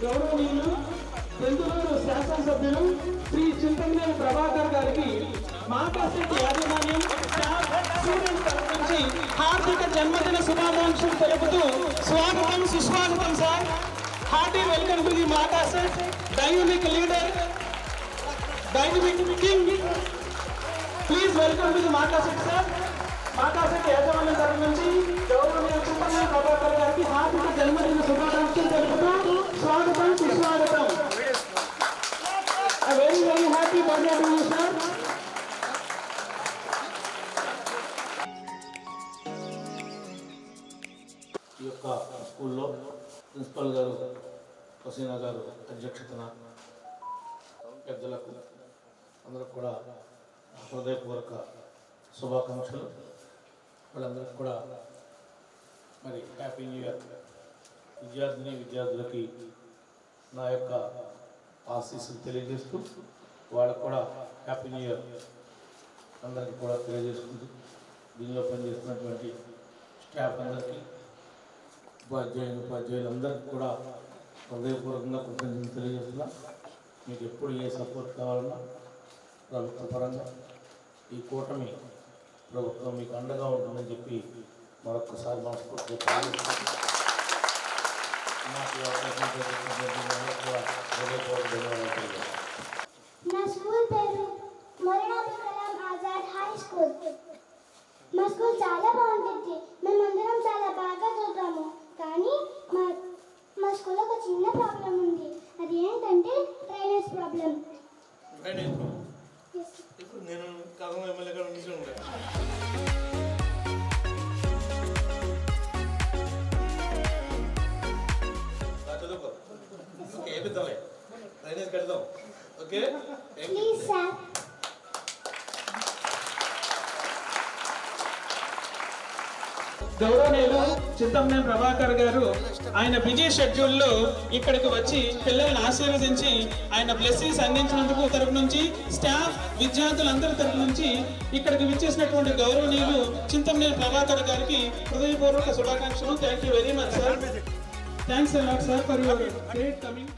గౌరవనీయులు బెంగళూరు శాసనసభ్యులు శ్రీ చింతమనేని ప్రభాకర్ గారికి మాకాశెట్టి యాజమాన్యం స్టూడెంట్స్ తరఫు నుంచి హార్దిక జన్మదిన శుభాకాంక్షలు తెలుపుతూ స్వాగతం సుస్వాగతం sir. Hearty welcome to the Makashet dynamic leader dynamic king. Please welcome to the Makashet sir. Makasetti యాజమాన్యం తరఫు నుంచి గౌరవనీయ చింతమనేని ప్రభాకర్ గారికి హార్దిక జన్మదిన శుభాకాంక్షలు తెలుపుతూ స్వాగతం సుస్వాగతం. Very very happy birthday to you sir. ఈ యొక్క స్కూల్లో ప్రిన్సిపల్ గారు హసీనా గారు అధ్యక్షతన పెద్దలకు అందరికి కూడా హృదయపూర్వక శుభాకాంక్షలు. వాళ్ళందరికీ కూడా మరి హ్యాపీ న్యూ ఇయర్. విద్యార్థులకి నా యొక్క ఆశీస్సులు తెలియజేస్తూ వాళ్ళకు కూడా హ్యాపీ న్యూ ఇయర్ అందరికీ కూడా తెలియజేసుకుంటూ దీనిలో పనిచేస్తున్నటువంటి స్టాఫ్ అందరికీ ఉపాధ్యాయులందరికీ కూడా హృదయపూర్వకంగా కృతజ్ఞతలు తెలియజేస్తున్నా. మీకు ఎప్పుడు ఏ సపోర్ట్ కావాలన్నా ప్రభుత్వ పరంగా ఈ కూటమి ప్రభుత్వం మీకు అండగా ఉంటుందని చెప్పి మరొకసారి మనస్ఫూర్తిగా నాకు అవకాశం కూడా హృదయపూర్వక ధన్యవాదాలు. నా స్కూల్ పేరు మౌలానా అబుల్ కలాం ఆజాద్ హై స్కూల్. మా స్కూల్ చాలా బాగుంటుంది. మేమందరం చాలా బాగా చదువుతాము. కానీ మా స్కూల్లో ఒక చిన్న ప్రాబ్లం ఉంది. అది ఏంటంటే డ్రైనేజ్ ప్రాబ్లం. ఇప్పుడు నేను కథం ఎమ్మెల్యే గారు నిజంగా చదువుకో. ఓకే ఏపిద్దాంలే, డ్రైనేజ్ కడదాం. Okay please sir. గౌరవనీయులు చింతమనేని ప్రభాకర్ గారు ఆయన బిజీ షెడ్యూల్లో ఇక్కడికి వచ్చి పిల్లల్ని ఆశీర్వదించి ఆయన బ్లెస్సింగ్స్ అందించినందుకు తరపు నుంచి స్టాఫ్ విద్యార్థులందరి తరపు నుంచి ఇక్కడికి విచ్చేసినటువంటి గౌరవనీయులు చింతమనేని ప్రభాకర్ గారికి హృదయపూర్వక శుభాకాంక్షలు. Thank you very much sir. Thanks a lot sir for your great coming.